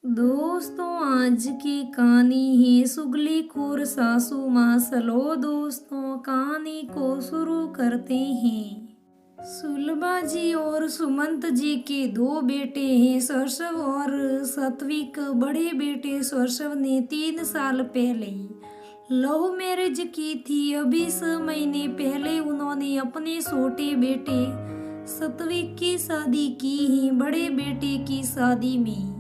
दोस्तों, आज की कहानी है सुगलीखोर सासू माँ। चलो दोस्तों, कहानी को शुरू करते हैं। सुलभा जी और सुमंत जी के दो बेटे हैं, सरसव और सत्विक। बड़े बेटे सरसव ने 3 साल पहले लव मैरिज की थी। अभी 6 महीने पहले उन्होंने अपने छोटे बेटे सत्विक की शादी की है। बड़े बेटे की शादी में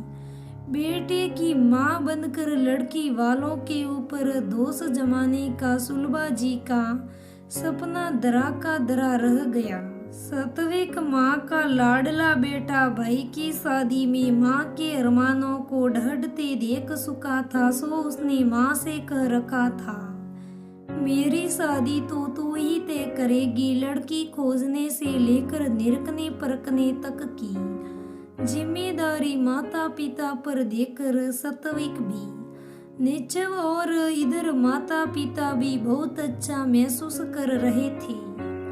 बेटे की मां बनकर लड़की वालों के ऊपर दोष जमाने का सुलभा जी का सपना धरा का धरा रह गया। सत्विक मां का लाडला बेटा भाई की शादी में मां के अरमानों को ढहते देख चुका था, सो उसने मां से कह रखा था, मेरी शादी तो तू ही तय करेगी। लड़की खोजने से लेकर निरखने परखने तक की जिम्मेदारी माता पिता पर देकर सत्विक भी निश्चय और इधर माता पिता भी बहुत अच्छा महसूस कर रहे थे।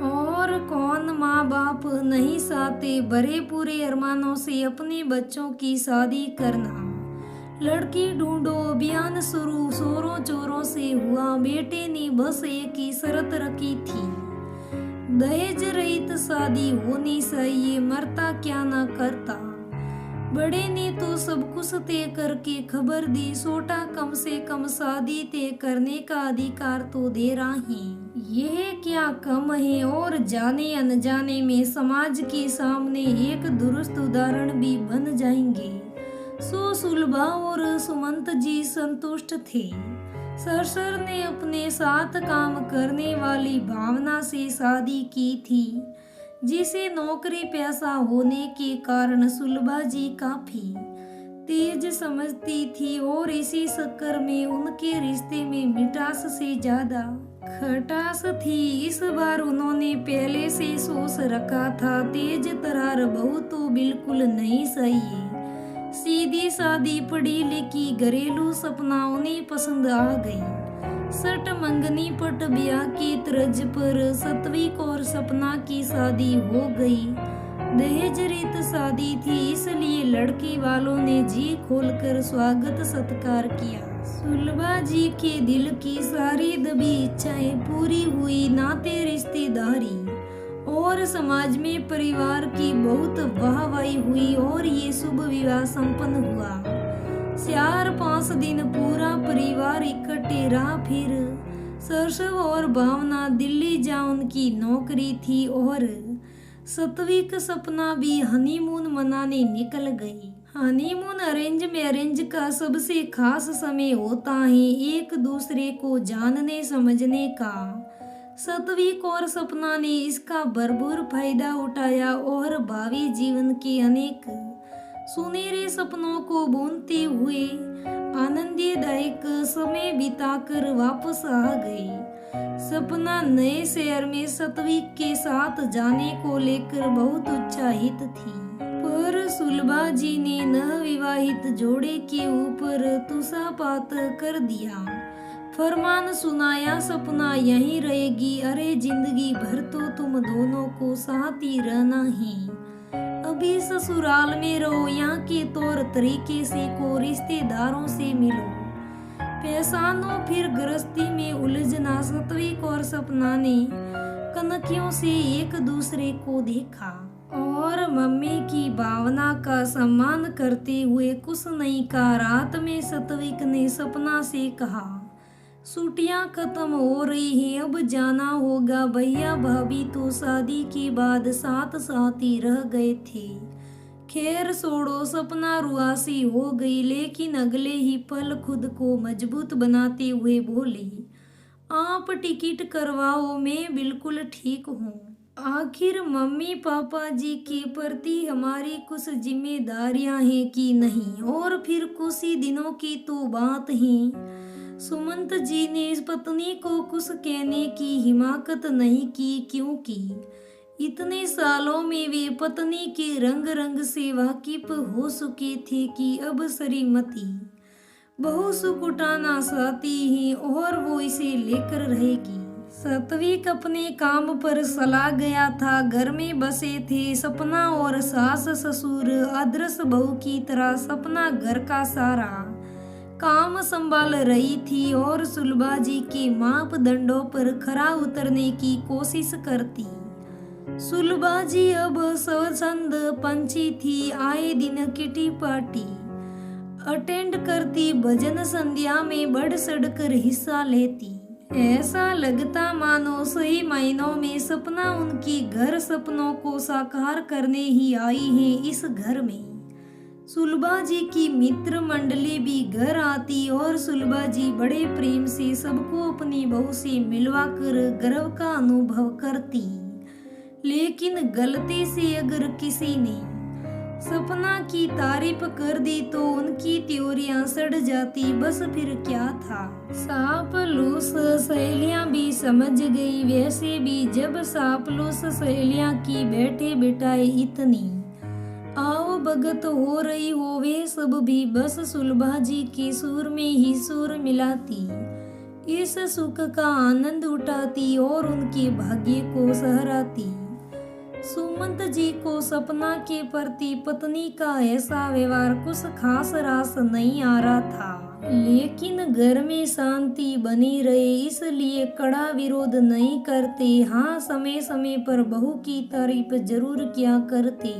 और कौन माँ बाप नहीं चाहते बड़े पूरे अरमानों से अपने बच्चों की शादी करना। लड़की ढूंढो अभियान शुरू जोरों चोरों से हुआ। बेटे ने बस एक ही शर्त रखी थी, दहेज रहित शादी होनी चाहिए, मरता क्या ना करता। बड़े ने तो सब कुछ तय करके खबर दी, छोटा कम से कम शादी तय करने का अधिकार तो दे रहा है। यह क्या कम है, और जाने अनजाने में समाज के सामने एक दुरुस्त उदाहरण भी बन जाएंगे। सो सुलभा और सुमंत जी संतुष्ट थे। सरसर ने अपने साथ काम करने वाली भावना से शादी की थी, जिसे नौकरी पैसा होने के कारण सुलभा जी काफी तेज समझती थी, और इसी चक्कर में उनके रिश्ते में मिठास से ज्यादा खटास थी। इस बार उन्होंने पहले से सोच रखा था, तेज तरार बहू तो बिल्कुल नहीं चाहिए। सीधी सादी पढ़ी लिखी घरेलू सपना उन्हें पसंद आ गई। सट मंगनी पट ब्याह की तर्ज पर सत्विक और सपना की शादी हो गई। दहेज रहित शादी थी, इसलिए लड़की वालों ने जी खोलकर स्वागत सत्कार किया। सुलभा जी के दिल की सारी दबी इच्छाएं पूरी हुई। नाते रिश्तेदारी और समाज में परिवार की बहुत वाहवाही हुई और ये शुभ विवाह संपन्न हुआ। 4-5 दिन पूरा परिवार इकट्ठे रहा। फिर सरसव और भावना दिल्ली जा उनकी नौकरी थी, और सत्विक सपना भी हनीमून मनाने निकल गई। हनीमून अरेंज मैरिज का सबसे खास समय होता है, एक दूसरे को जानने समझने का। सत्विक और सपना ने इसका भरपूर फायदा उठाया और भावी जीवन के अनेक सुनहरे सपनों को बुनते हुए आनंददायक समय बिताकर वापस आ गई। सपना नए शहर में सत्विक के साथ जाने को लेकर बहुत उत्साहित थी, पर सुलभा जी ने नवविवाहित जोड़े के ऊपर तुषापात कर दिया। फरमान सुनाया, सपना यहीं रहेगी। अरे जिंदगी भर तो तुम दोनों को साथ ही रहना है। अभी ससुराल में रहो, यहाँ के तौर तरीके से को रिश्तेदारों से मिलो, पहचानो, फिर गृहस्थी में उलझना। सत्विक और सपना ने कनखियों से एक दूसरे को देखा और मम्मी की भावना का सम्मान करते हुए कुछ नहीं कहा। रात में सत्विक ने सपना से कहा, छुट्टियां खत्म हो रही हैं, अब जाना होगा। भैया भाभी तो शादी के बाद साथ साथ ही रह गए थे। खैर छोड़ो, सपना रुआसी हो गई, लेकिन अगले ही पल खुद को मजबूत बनाते हुए बोली, आप टिकट करवाओ, मैं बिल्कुल ठीक हूँ। आखिर मम्मी पापा जी के प्रति हमारी कुछ जिम्मेदारियां हैं कि नहीं, और फिर कुछ ही दिनों की तो बात है। सुमंत जी ने इस पत्नी को कुछ कहने की हिम्मत नहीं की, क्योंकि इतने सालों में वे पत्नी के रंग रंग से वाकिफ हो चुके थे कि अब श्रीमती बहू सुकुटाना चाहती है और वो इसे लेकर रहेगी। सत्विक अपने काम पर चला गया था। घर में बसे थे सपना और सास ससुर। अदृश्य बहू की तरह सपना घर का सारा काम संभाल रही थी और सुलभा जी के मापदंडों पर खरा उतरने की कोशिश करती। सुलभा जी अब स्वच्छंद पंछी थी। आए दिन किटी पार्टी अटेंड करती, भजन संध्या में बढ़ चढ़कर हिस्सा लेती। ऐसा लगता मानो सही मायनों में सपना उनकी घर सपनों को साकार करने ही आई है। इस घर में सुलभा जी की मित्र मंडली भी घर आती और सुलभा जी बड़े प्रेम से सबको अपनी बहू से मिलवा कर गर्व का अनुभव करती। लेकिन गलती से अगर किसी ने सपना की तारीफ कर दी तो उनकी त्योरियां सड़ जाती। बस फिर क्या था, सापलूस सहेलियां भी समझ गई। वैसे भी जब सापलूस सहेलियां की बैठे बिठाए इतनी आओ भगत हो रही हो, वे सब भी बस सुलभा जी के सुर में ही सुर मिलाती, इस सुख का आनंद उठाती और उनके भाग्य को सहराती। सुमंत जी को सपना के प्रति पत्नी का ऐसा व्यवहार कुछ खास रास नहीं आ रहा था। लेकिन घर में शांति बनी रहे इसलिए कड़ा विरोध नहीं करते। हाँ, समय समय पर बहू की तारीफ जरूर किया करते।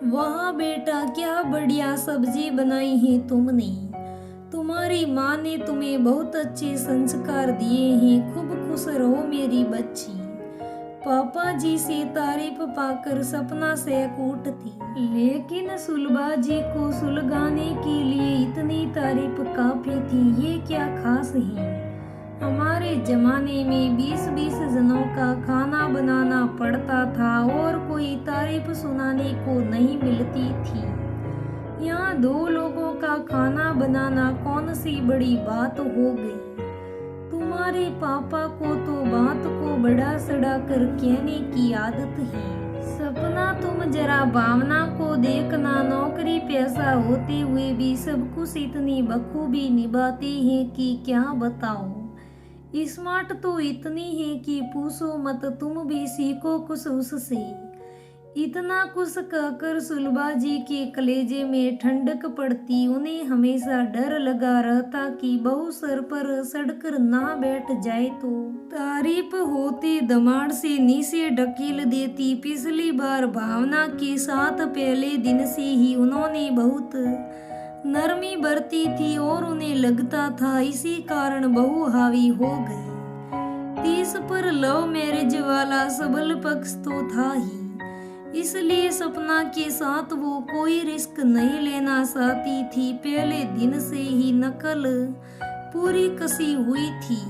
वाह बेटा, क्या बढ़िया सब्जी बनाई है तुमने, तुम्हारी माँ ने तुम्हें बहुत अच्छे संस्कार दिए हैं, खूब खुश रहो मेरी बच्ची। पापा जी से तारीफ पाकर सपना सहक उठती। लेकिन सुलभा जी को सुलगाने के लिए इतनी तारीफ काफी थी। ये क्या खास है, हमारे जमाने में 20-20 जनों का खाना बनाना पड़ता था और कोई तारीफ सुनाने को नहीं मिलती थी। यहाँ 2 लोगों का खाना बनाना कौन सी बड़ी बात हो गई। तुम्हारे पापा को तो बात को बढ़ा चढ़ा कर कहने की आदत है। सपना, तुम जरा भावना को देखना, नौकरी पैसा होते हुए भी सब कुछ इतनी बखूबी निभाती है कि क्या बताओ। स्मार्ट तो इतनी है कि पूछो मत, तुम भी सीखो कुछ उससे। इतना कुछ कहकर सुलभा जी के कलेजे में ठंडक पड़ती। उन्हें हमेशा डर लगा रहता कि बहू सर पर सड़कर ना बैठ जाए तो तारीफ होते दमाड़ से नीचे ढकेल देती। पिछली बार भावना के साथ पहले दिन से ही उन्होंने बहुत नरमी बरती थी और उन्हें लगता था इसी कारण बहू हावी हो गई। 30 पर लव मैरिज वाला सबल पक्ष तो था ही, इसलिए सपना के साथ वो कोई रिस्क नहीं लेना चाहती थी। पहले दिन से ही नकल पूरी कसी हुई थी।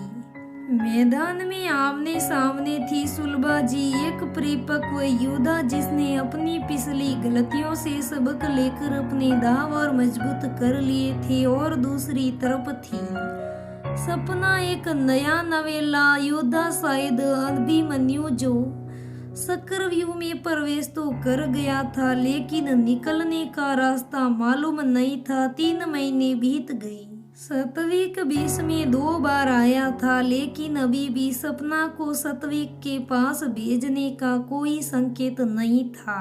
मैदान में आमने सामने थी सुलभा जी, एक परिपक्व योद्धा जिसने अपनी पिछली गलतियों से सबक लेकर अपने दाव और मजबूत कर लिए थे, और दूसरी तरफ थी सपना, एक नया नवेला योद्धा, शायद अभिमन्यु, जो चक्रव्यूह में प्रवेश तो कर गया था लेकिन निकलने का रास्ता मालूम नहीं था। 3 महीने बीत गए। सत्विक 20 में 2 बार आया था लेकिन अभी भी सपना को सत्विक के पास भेजने का कोई संकेत नहीं था।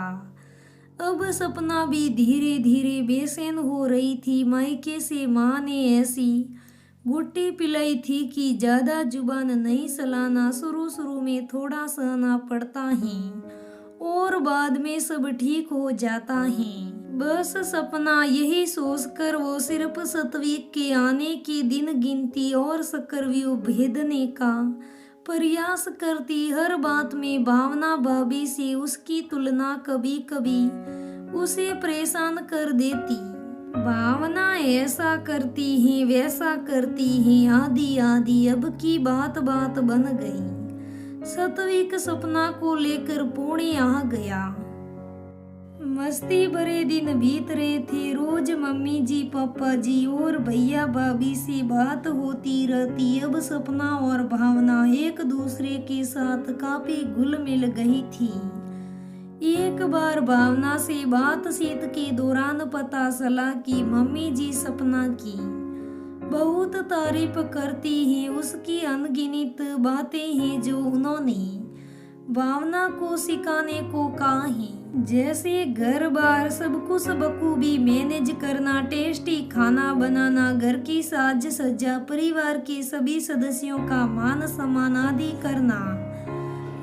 अब सपना भी धीरे धीरे बेचैन हो रही थी। मायके से माँ ने ऐसी गुट्टी पिलाई थी कि ज्यादा जुबान नहीं चलाना, शुरू में थोड़ा सहना पड़ता है और बाद में सब ठीक हो जाता है। बस सपना यही सोचकर वो सिर्फ सत्विक के आने के दिन गिनती और चक्रव्यूह भेदने का प्रयास करती। हर बात में भावना भाभी से उसकी तुलना कभी कभी उसे परेशान कर देती। भावना ऐसा करती है, वैसा करती है, आधी आधी। अब की बात बन गई। सत्विक सपना को लेकर पुणे आ गया। मस्ती भरे दिन बीत रहे थे। रोज मम्मी जी, पापा जी और भैया भाभी से बात होती रहती। अब सपना और भावना एक दूसरे के साथ काफी घुल मिल गई थी। एक बार भावना से बातचीत के दौरान पता चला कि मम्मी जी सपना की बहुत तारीफ करती हैं उसकी, अनगिनत बातें हैं जो उन्होंने भावना को सिखाने को कहा है। जैसे घर बार सब कुछ बखूबी मैनेज करना, टेस्टी खाना बनाना, घर की साज सज्जा, परिवार के सभी सदस्यों का मान सम्मान आदि करना।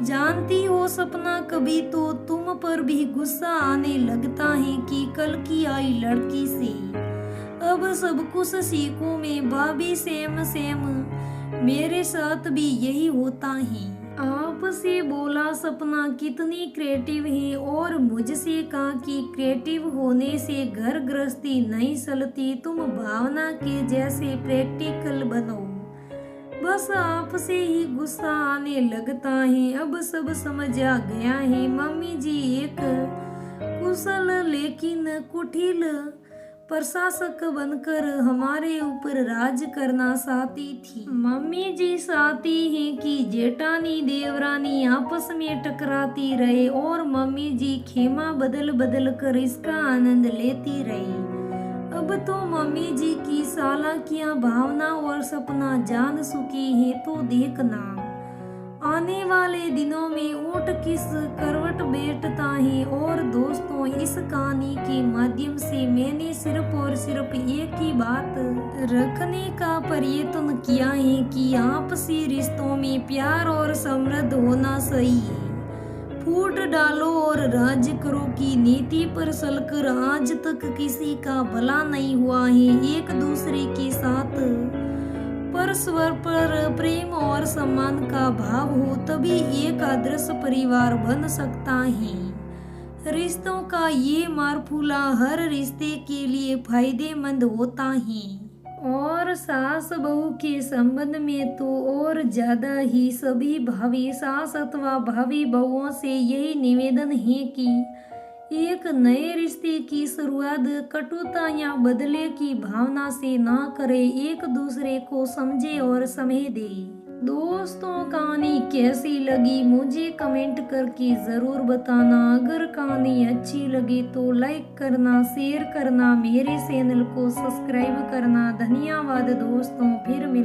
जानती हो सपना, कभी तो तुम पर भी गुस्सा आने लगता है कि कल की आई लड़की से अब सब कुछ सीखूं मैं। भाभी सेम सेम मेरे साथ भी यही होता है। आपसे बोला सपना कितनी क्रिएटिव है, और मुझसे कहा कि क्रिएटिव होने से घर गृहस्थी नहीं चलती, तुम भावना के जैसे प्रैक्टिकल बनो। बस आपसे ही गुस्सा आने लगता है, अब सब समझ आ गया है। मम्मी जी एक कुशल लेकिन कुटिल प्रशासक बनकर हमारे ऊपर राज करना चाहती थी। मम्मी जी चाहती हैं कि जेठानी देवरानी आपस में टकराती रहे और मम्मी जी खेमा बदल बदल कर इसका आनंद लेती रही। अब तो मम्मी जी की चालाकियां भावना और सपना जान चुकी है, तो देखना आने वाले दिनों में ऊँट किस करवट बैठता है। और दोस्तों, इस कहानी के माध्यम से मैंने सिर्फ और सिर्फ एक ही बात रखने का प्रयत्न किया है कि आपसी रिश्तों में प्यार और समृद्ध होना चाहिए। फूट डालो और राज्य करो की नीति पर चलकर आज तक किसी का भला नहीं हुआ है। एक दूसरे के साथ परस्पर पर प्रेम और सम्मान का भाव हो, तभी एक आदर्श परिवार बन सकता है। रिश्तों का ये मारफूला हर रिश्ते के लिए फायदेमंद होता है, और सास बहू के संबंध में तो और ज्यादा ही। सभी भावी सास अथवा भावी बहुओं से यही निवेदन है कि एक नए रिश्ते की शुरुआत कटुता या बदले की भावना से ना करे, एक दूसरे को समझे और समझ दे। दोस्तों, कहानी कैसी लगी मुझे कमेंट करके जरूर बताना। अगर कहानी अच्छी लगे तो लाइक करना, शेयर करना, मेरे चैनल को सब्सक्राइब करना। धन्यवाद दोस्तों, फिर मिल